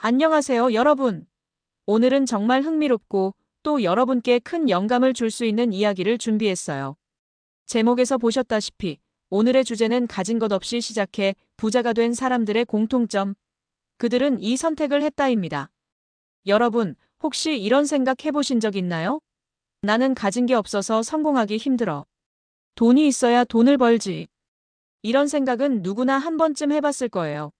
안녕하세요, 여러분. 오늘은 정말 흥미롭고 또 여러분께 큰 영감을 줄 수 있는 이야기를 준비했어요. 제목에서 보셨다시피 오늘의 주제는 가진 것 없이 시작해 부자가 된 사람들의 공통점. 그들은 이 선택을 했다입니다. 여러분, 혹시 이런 생각 해보신 적 있나요? 나는 가진 게 없어서 성공하기 힘들어. 돈이 있어야 돈을 벌지. 이런 생각은 누구나 한 번쯤 해봤을 거예요.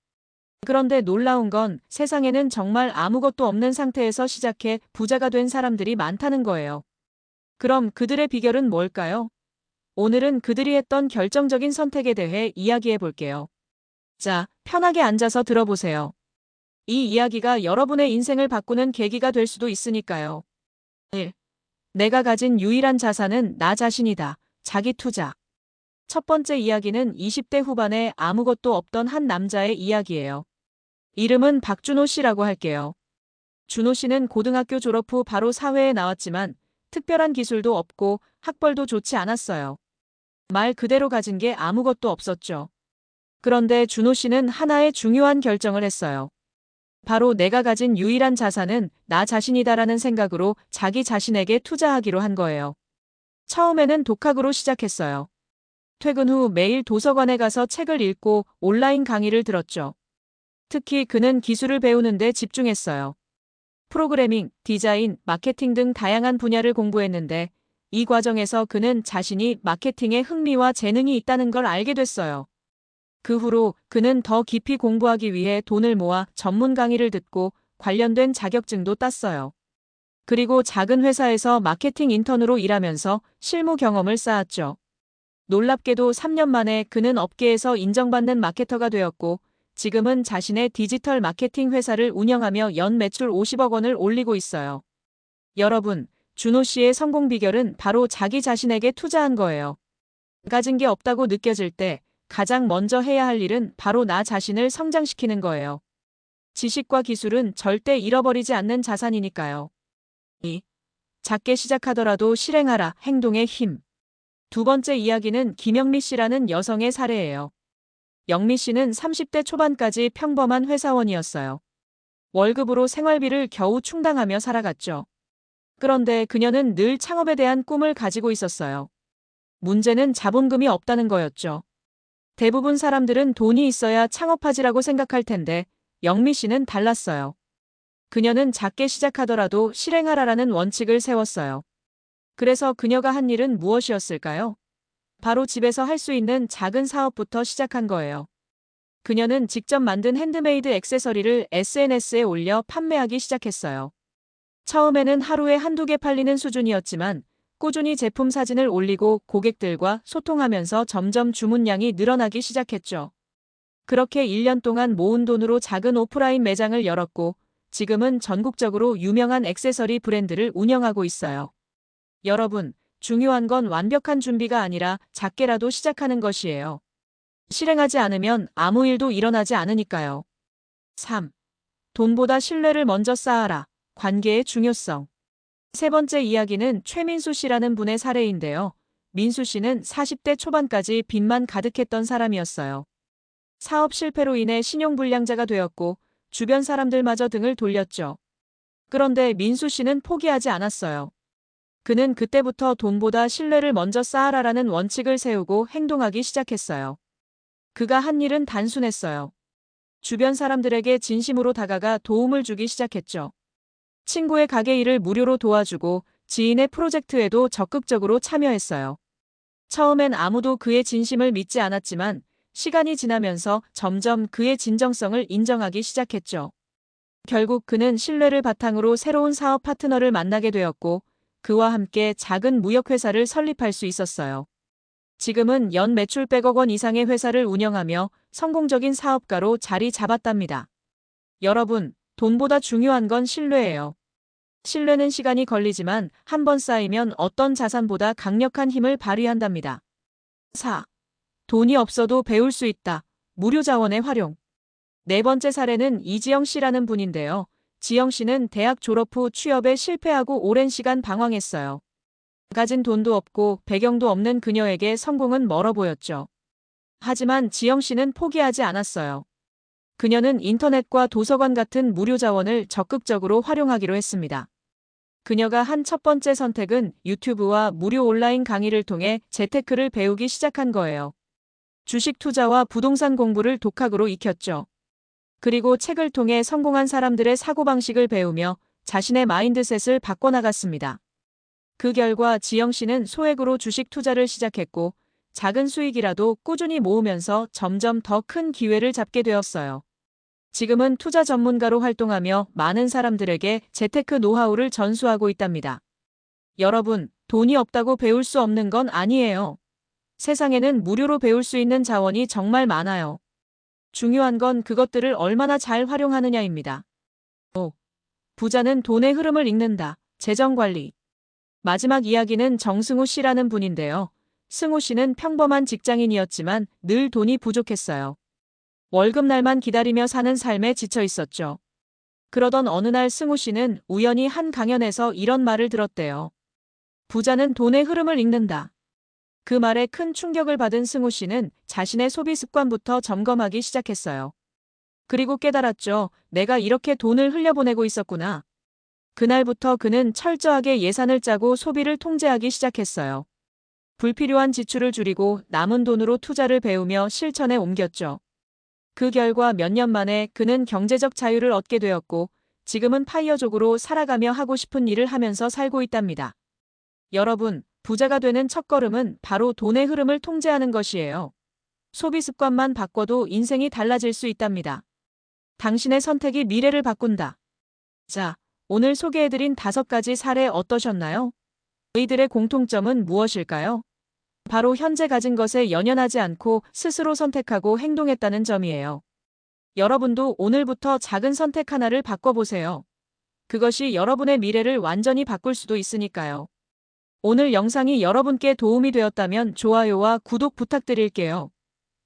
그런데 놀라운 건 세상에는 정말 아무것도 없는 상태에서 시작해 부자가 된 사람들이 많다는 거예요. 그럼 그들의 비결은 뭘까요? 오늘은 그들이 했던 결정적인 선택에 대해 이야기해 볼게요. 자, 편하게 앉아서 들어보세요. 이 이야기가 여러분의 인생을 바꾸는 계기가 될 수도 있으니까요. 1. 내가 가진 유일한 자산은 나 자신이다. 자기 투자. 첫 번째 이야기는 20대 후반에 아무것도 없던 한 남자의 이야기예요. 이름은 박준호 씨라고 할게요. 준호 씨는 고등학교 졸업 후 바로 사회에 나왔지만 특별한 기술도 없고 학벌도 좋지 않았어요. 말 그대로 가진 게 아무것도 없었죠. 그런데 준호 씨는 하나의 중요한 결정을 했어요. 바로 내가 가진 유일한 자산은 나 자신이다라는 생각으로 자기 자신에게 투자하기로 한 거예요. 처음에는 독학으로 시작했어요. 퇴근 후 매일 도서관에 가서 책을 읽고 온라인 강의를 들었죠. 특히 그는 기술을 배우는 데 집중했어요. 프로그래밍, 디자인, 마케팅 등 다양한 분야를 공부했는데 이 과정에서 그는 자신이 마케팅에 흥미와 재능이 있다는 걸 알게 됐어요. 그 후로 그는 더 깊이 공부하기 위해 돈을 모아 전문 강의를 듣고 관련된 자격증도 땄어요. 그리고 작은 회사에서 마케팅 인턴으로 일하면서 실무 경험을 쌓았죠. 놀랍게도 3년 만에 그는 업계에서 인정받는 마케터가 되었고 지금은 자신의 디지털 마케팅 회사를 운영하며 연 매출 50억 원을 올리고 있어요. 여러분, 준호 씨의 성공 비결은 바로 자기 자신에게 투자한 거예요. 가진 게 없다고 느껴질 때 가장 먼저 해야 할 일은 바로 나 자신을 성장시키는 거예요. 지식과 기술은 절대 잃어버리지 않는 자산이니까요. 2. 작게 시작하더라도 실행하라. 행동의 힘. 두 번째 이야기는 김영미 씨라는 여성의 사례예요. 영미 씨는 30대 초반까지 평범한 회사원이었어요. 월급으로 생활비를 겨우 충당하며 살아갔죠. 그런데 그녀는 늘 창업에 대한 꿈을 가지고 있었어요. 문제는 자본금이 없다는 거였죠. 대부분 사람들은 돈이 있어야 창업하지라고 생각할 텐데 영미 씨는 달랐어요. 그녀는 작게 시작하더라도 실행하라라는 원칙을 세웠어요. 그래서 그녀가 한 일은 무엇이었을까요? 바로 집에서 할 수 있는 작은 사업부터 시작한 거예요. 그녀는 직접 만든 핸드메이드 액세서리를 SNS에 올려 판매하기 시작했어요. 처음에는 하루에 한두 개 팔리는 수준이었지만 꾸준히 제품 사진을 올리고 고객들과 소통하면서 점점 주문량이 늘어나기 시작했죠. 그렇게 1년 동안 모은 돈으로 작은 오프라인 매장을 열었고 지금은 전국적으로 유명한 액세서리 브랜드를 운영하고 있어요. 여러분, 중요한 건 완벽한 준비가 아니라 작게라도 시작하는 것이에요. 실행하지 않으면 아무 일도 일어나지 않으니까요. 3. 돈보다 신뢰를 먼저 쌓아라. 관계의 중요성. 세 번째 이야기는 최민수 씨라는 분의 사례인데요. 민수 씨는 40대 초반까지 빚만 가득했던 사람이었어요. 사업 실패로 인해 신용불량자가 되었고 주변 사람들마저 등을 돌렸죠. 그런데 민수 씨는 포기하지 않았어요. 그는 그때부터 돈보다 신뢰를 먼저 쌓아라라는 원칙을 세우고 행동하기 시작했어요. 그가 한 일은 단순했어요. 주변 사람들에게 진심으로 다가가 도움을 주기 시작했죠. 친구의 가게 일을 무료로 도와주고 지인의 프로젝트에도 적극적으로 참여했어요. 처음엔 아무도 그의 진심을 믿지 않았지만 시간이 지나면서 점점 그의 진정성을 인정하기 시작했죠. 결국 그는 신뢰를 바탕으로 새로운 사업 파트너를 만나게 되었고 그와 함께 작은 무역회사를 설립할 수 있었어요. 지금은 연 매출 100억 원 이상의 회사를 운영하며 성공적인 사업가로 자리 잡았답니다. 여러분, 돈보다 중요한 건 신뢰예요. 신뢰는 시간이 걸리지만 한 번 쌓이면 어떤 자산보다 강력한 힘을 발휘한답니다. 4. 돈이 없어도 배울 수 있다. 무료 자원의 활용. 네 번째 사례는 이지영 씨라는 분인데요. 지영 씨는 대학 졸업 후 취업에 실패하고 오랜 시간 방황했어요. 가진 돈도 없고 배경도 없는 그녀에게 성공은 멀어 보였죠. 하지만 지영 씨는 포기하지 않았어요. 그녀는 인터넷과 도서관 같은 무료 자원을 적극적으로 활용하기로 했습니다. 그녀가 한 첫 번째 선택은 유튜브와 무료 온라인 강의를 통해 재테크를 배우기 시작한 거예요. 주식 투자와 부동산 공부를 독학으로 익혔죠. 그리고 책을 통해 성공한 사람들의 사고방식을 배우며 자신의 마인드셋을 바꿔나갔습니다. 그 결과 지영 씨는 소액으로 주식 투자를 시작했고 작은 수익이라도 꾸준히 모으면서 점점 더 큰 기회를 잡게 되었어요. 지금은 투자 전문가로 활동하며 많은 사람들에게 재테크 노하우를 전수하고 있답니다. 여러분, 돈이 없다고 배울 수 없는 건 아니에요. 세상에는 무료로 배울 수 있는 자원이 정말 많아요. 중요한 건 그것들을 얼마나 잘 활용하느냐입니다. 5. 부자는 돈의 흐름을 읽는다. 재정관리. 마지막 이야기는 정승우 씨라는 분인데요. 승우 씨는 평범한 직장인이었지만 늘 돈이 부족했어요. 월급날만 기다리며 사는 삶에 지쳐 있었죠. 그러던 어느 날 승우 씨는 우연히 한 강연에서 이런 말을 들었대요. 부자는 돈의 흐름을 읽는다. 그 말에 큰 충격을 받은 승우 씨는 자신의 소비 습관부터 점검하기 시작했어요. 그리고 깨달았죠. 내가 이렇게 돈을 흘려보내고 있었구나. 그날부터 그는 철저하게 예산을 짜고 소비를 통제하기 시작했어요. 불필요한 지출을 줄이고 남은 돈으로 투자를 배우며 실천에 옮겼죠. 그 결과 몇 년 만에 그는 경제적 자유를 얻게 되었고 지금은 파이어족으로 살아가며 하고 싶은 일을 하면서 살고 있답니다. 여러분, 부자가 되는 첫걸음은 바로 돈의 흐름을 통제하는 것이에요. 소비 습관만 바꿔도 인생이 달라질 수 있답니다. 당신의 선택이 미래를 바꾼다. 자, 오늘 소개해드린 5가지 사례 어떠셨나요? 이들의 공통점은 무엇일까요? 바로 현재 가진 것에 연연하지 않고 스스로 선택하고 행동했다는 점이에요. 여러분도 오늘부터 작은 선택 하나를 바꿔보세요. 그것이 여러분의 미래를 완전히 바꿀 수도 있으니까요. 오늘 영상이 여러분께 도움이 되었다면 좋아요와 구독 부탁드릴게요.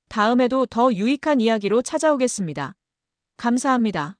다음에도 더 유익한 이야기로 찾아오겠습니다. 감사합니다.